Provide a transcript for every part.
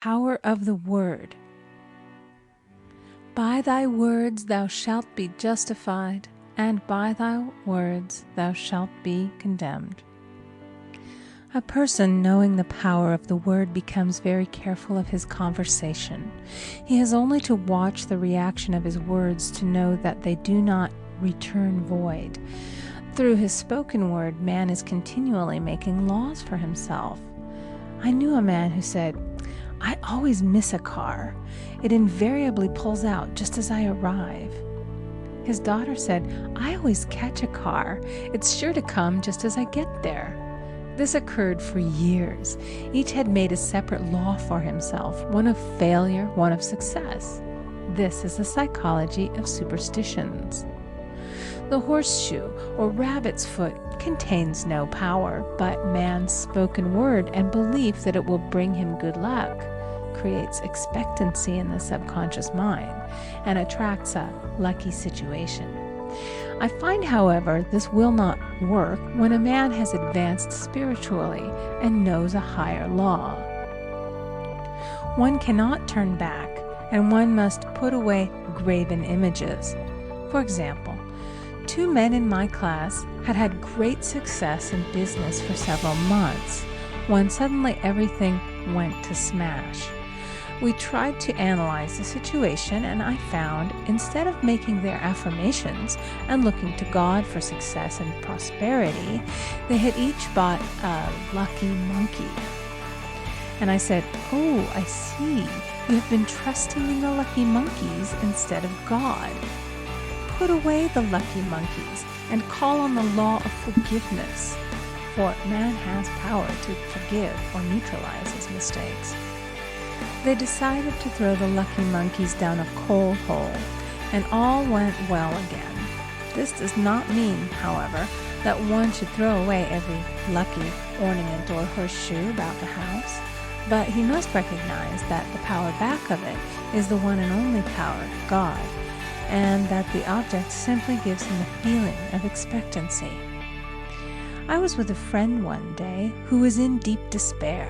Power of the Word. By thy words thou shalt be justified, and by thy words thou shalt be condemned. A person knowing the power of the word becomes very careful of his conversation. He has only to watch the reaction of his words to know that they do not return void. Through his spoken word, man is continually making laws for himself. I knew a man who said, "I always miss a car. It invariably pulls out just as I arrive." His daughter said, "I always catch a car. It's sure to come just as I get there." This occurred for years. Each had made a separate law for himself, one of failure, one of success. This is the psychology of superstitions. The horseshoe or rabbit's foot contains no power, but man's spoken word and belief that it will bring him good luck creates expectancy in the subconscious mind and attracts a lucky situation. I find, however, this will not work when a man has advanced spiritually and knows a higher law. One cannot turn back, and one must put away graven images. For example, 2 men in my class had had great success in business for several months, when suddenly everything went to smash. We tried to analyze the situation, and I found, instead of making their affirmations and looking to God for success and prosperity, they had each bought a lucky monkey. And I said, "Oh, I see. You have been trusting in the lucky monkeys instead of God. Put away the lucky monkeys and call on the law of forgiveness, for man has power to forgive or neutralize his mistakes." They decided to throw the lucky monkeys down a coal hole, and all went well again. This does not mean, however, that one should throw away every lucky ornament or horseshoe about the house, but he must recognize that the power back of it is the one and only power, God, and that the object simply gives him a feeling of expectancy. I was with a friend one day who was in deep despair.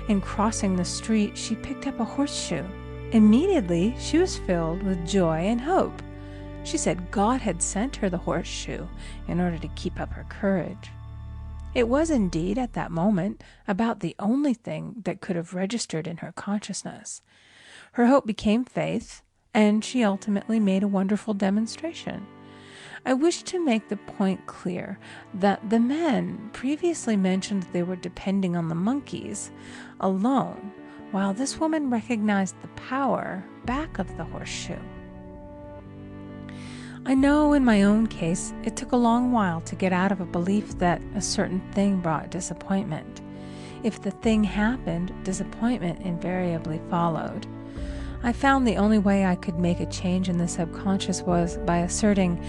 In crossing the street, she picked up a horseshoe. Immediately, she was filled with joy and hope. She said God had sent her the horseshoe in order to keep up her courage. It was indeed, at that moment, about the only thing that could have registered in her consciousness. Her hope became faith, and she ultimately made a wonderful demonstration. I wish to make the point clear that the men previously mentioned they were depending on the monkeys alone, while this woman recognized the power back of the horseshoe. I know in my own case it took a long while to get out of a belief that a certain thing brought disappointment. If the thing happened, disappointment invariably followed. I found the only way I could make a change in the subconscious was by asserting,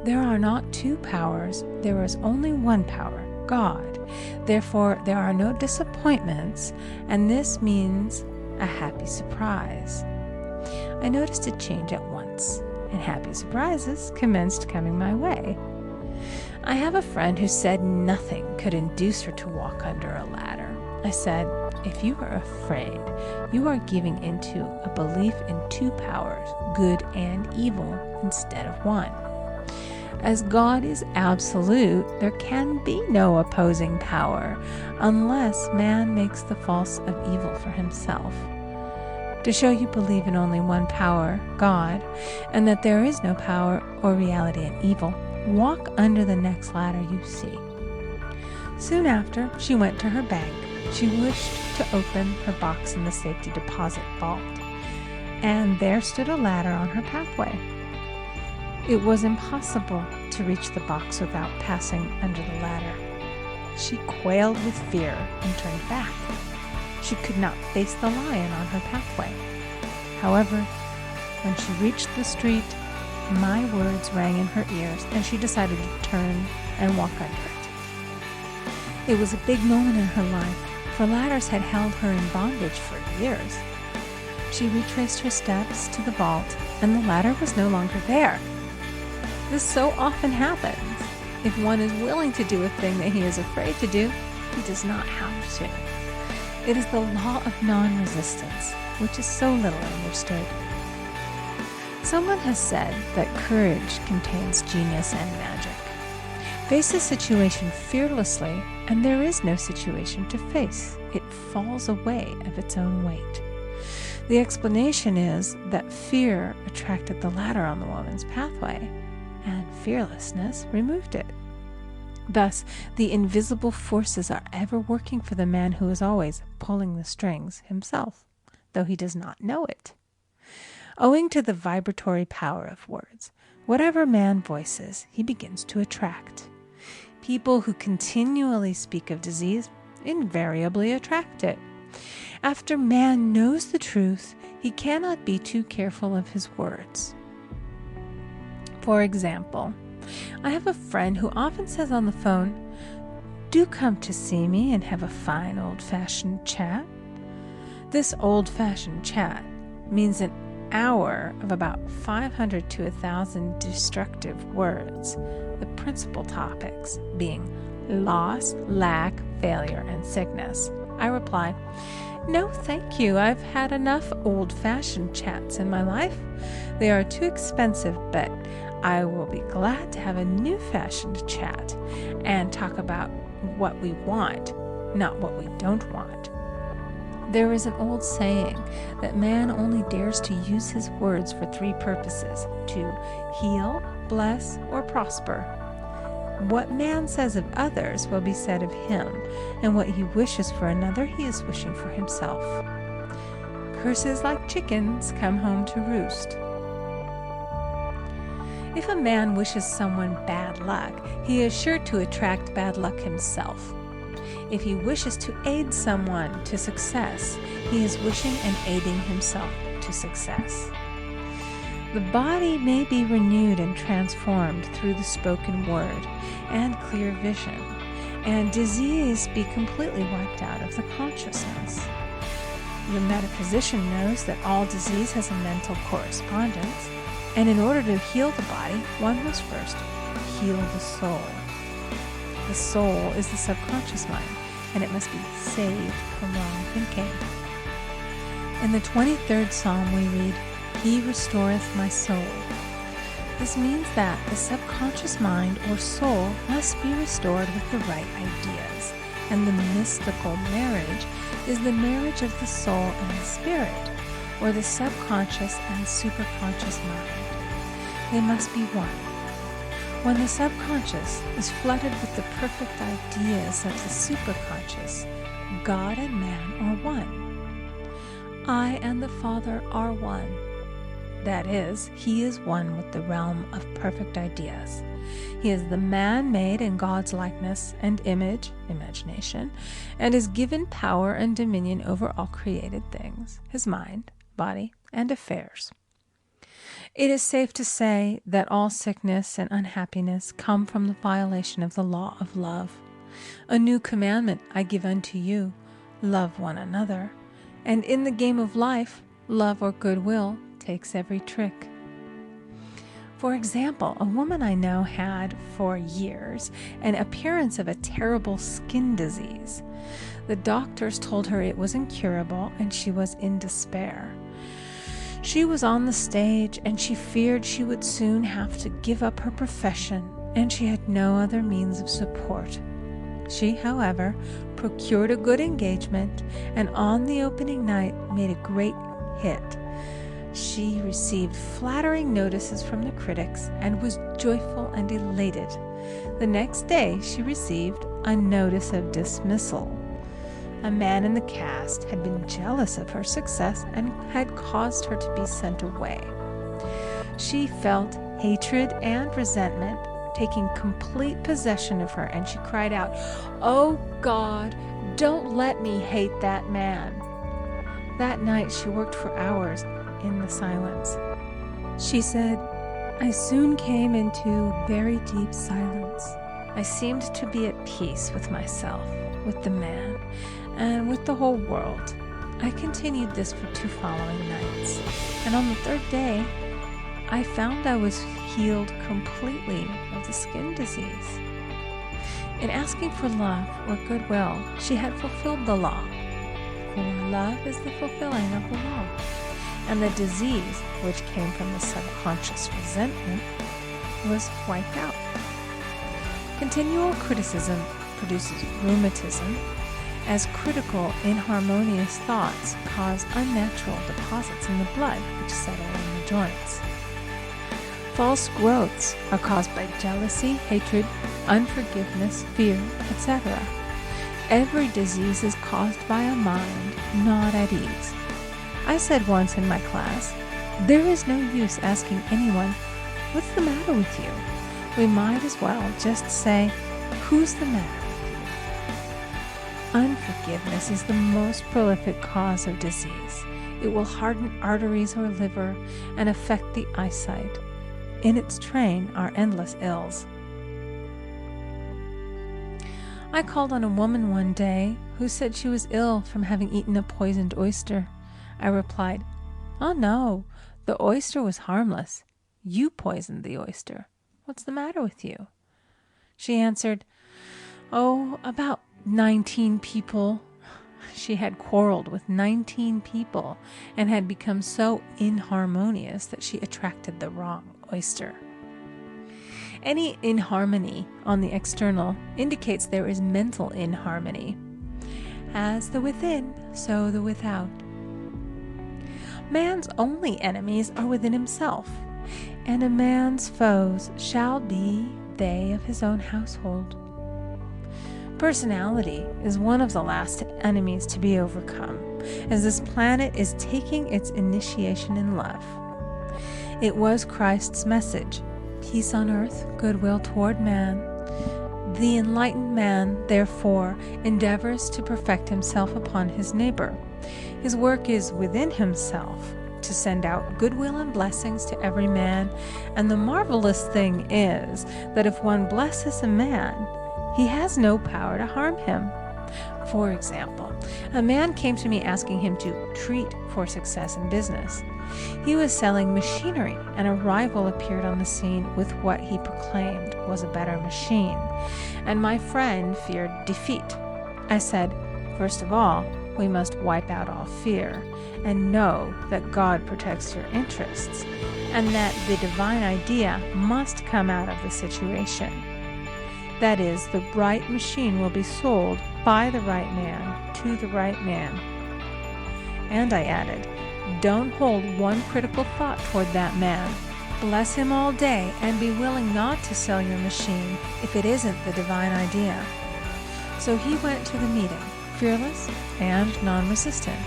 there are not 2 powers, there is only one power, God. Therefore, there are no disappointments, and this means a happy surprise. I noticed a change at once, and happy surprises commenced coming my way. I have a friend who said nothing could induce her to walk under a ladder. I said, "If you are afraid, you are giving into a belief in 2 powers, good and evil, instead of one. As God is absolute, there can be no opposing power unless man makes the false of evil for himself. To show you believe in only one power, God, and that there is no power or reality in evil, walk under the next ladder you see." Soon after, she went to her bank. She wished to open her box in the safety deposit vault, and there stood a ladder on her pathway. It was impossible to reach the box without passing under the ladder. She quailed with fear and turned back. She could not face the lion on her pathway. However, when she reached the street, my words rang in her ears, and she decided to turn and walk under it. It was a big moment in her life, for ladders had held her in bondage for years. She retraced her steps to the vault, and the ladder was no longer there. This so often happens. If one is willing to do a thing that he is afraid to do, he does not have to. It is the law of non-resistance, which is so little understood. Someone has said that courage contains genius and magic. Face a situation fearlessly, and there is no situation to face. It falls away of its own weight. The explanation is that fear attracted the ladder on the woman's pathway, and fearlessness removed it. Thus, the invisible forces are ever working for the man who is always pulling the strings himself, though he does not know it. Owing to the vibratory power of words, whatever man voices, he begins to attract. People who continually speak of disease invariably attract it. After man knows the truth, he cannot be too careful of his words. For example, I have a friend who often says on the phone, "Do come to see me and have a fine old-fashioned chat." This old-fashioned chat means an hour of about 500 to 1,000 destructive words, the principal topics being loss, lack, failure, and sickness. I reply, "No, thank you. I've had enough old-fashioned chats in my life. They are too expensive, but I will be glad to have a new-fashioned chat and talk about what we want, not what we don't want." There is an old saying that man only dares to use his words for three purposes: to heal, bless, or prosper. What man says of others will be said of him, and what he wishes for another he is wishing for himself. Curses like chickens come home to roost. If a man wishes someone bad luck, he is sure to attract bad luck himself. If he wishes to aid someone to success, he is wishing and aiding himself to success. The body may be renewed and transformed through the spoken word and clear vision, and disease be completely wiped out of the consciousness. The metaphysician knows that all disease has a mental correspondence, and in order to heal the body, one must first heal the soul. The soul is the subconscious mind, and it must be saved from wrong thinking. In the 23rd Psalm we read, "He restoreth my soul." This means that the subconscious mind or soul must be restored with the right ideas, and the mystical marriage is the marriage of the soul and the spirit, or the subconscious and superconscious mind. They must be one. When the subconscious is flooded with the perfect ideas of the superconscious, God and man are one. I and the Father are one. That is, he is one with the realm of perfect ideas. He is the man made in God's likeness and image, imagination, and is given power and dominion over all created things, his mind, body, and affairs. It is safe to say that all sickness and unhappiness come from the violation of the law of love. A new commandment I give unto you, love one another. And in the game of life, love or goodwill takes every trick. For example, a woman I know had, for years, an appearance of a terrible skin disease. The doctors told her it was incurable, and she was in despair. She was on the stage, and she feared she would soon have to give up her profession, and she had no other means of support. She, however, procured a good engagement, and on the opening night made a great hit. She received flattering notices from the critics and was joyful and elated. The next day she received a notice of dismissal. A man in the cast had been jealous of her success and had caused her to be sent away. She felt hatred and resentment taking complete possession of her, and she cried out, "Oh God, don't let me hate that man." That night she worked for hours in the silence. She said, "I soon came into very deep silence. I seemed to be at peace with myself, with the man, and with the whole world. I continued this for 2 following nights, and on the 3rd day, I found I was healed completely of the skin disease." In asking for love or goodwill, she had fulfilled the law. Therefore, love is the fulfilling of the law. And the disease, which came from the subconscious resentment, was wiped out. Continual criticism produces rheumatism, as critical, inharmonious thoughts cause unnatural deposits in the blood which settle in the joints. False growths are caused by jealousy, hatred, unforgiveness, fear, etc. Every disease is caused by a mind not at ease. I said once in my class, there is no use asking anyone, "What's the matter with you?" We might as well just say, "Who's the matter with you?" Unforgiveness is the most prolific cause of disease. It will harden arteries or liver and affect the eyesight. In its train are endless ills. I called on a woman one day who said she was ill from having eaten a poisoned oyster. I replied, "Oh no, the oyster was harmless. You poisoned the oyster. What's the matter with you?" She answered, "Oh, about 19 people." She had quarreled with 19 people and had become so inharmonious that she attracted the wrong oyster. Any inharmony on the external indicates there is mental inharmony. As the within, so the without. Man's only enemies are within himself, and a man's foes shall be they of his own household. Personality is one of the last enemies to be overcome, as this planet is taking its initiation in love. It was Christ's message, peace on earth, goodwill toward man. The enlightened man, therefore, endeavors to perfect himself upon his neighbor. His work is within himself, to send out goodwill and blessings to every man, and the marvelous thing is that if one blesses a man, he has no power to harm him. For example, a man came to me asking him to treat for success in business. He was selling machinery, and a rival appeared on the scene with what he proclaimed was a better machine, and my friend feared defeat. I said, first of all, we must wipe out all fear, and know that God protects your interests, and that the divine idea must come out of the situation. That is, the right machine will be sold by the right man to the right man. And I added, don't hold one critical thought toward that man. Bless him all day and be willing not to sell your machine if it isn't the divine idea. So he went to the meeting, fearless and non-resistant,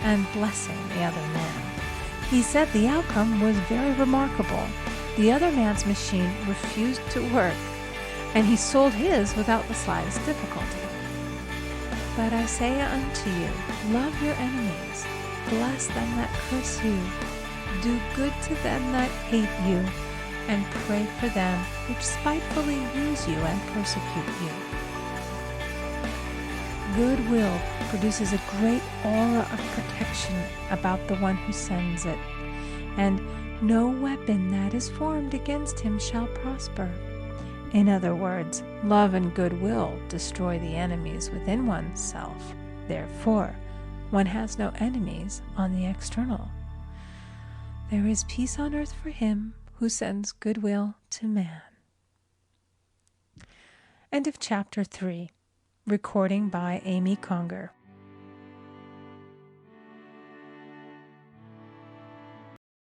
and blessing the other man. He said the outcome was very remarkable. The other man's machine refused to work, and he sold his without the slightest difficulty. But I say unto you, love your enemies, bless them that curse you, do good to them that hate you, and pray for them which spitefully use you and persecute you. Goodwill produces a great aura of protection about the one who sends it, and no weapon that is formed against him shall prosper. In other words, love and goodwill destroy the enemies within oneself. Therefore, one has no enemies on the external. There is peace on earth for him who sends goodwill to man. End of chapter 3. Recording by Amy Conger.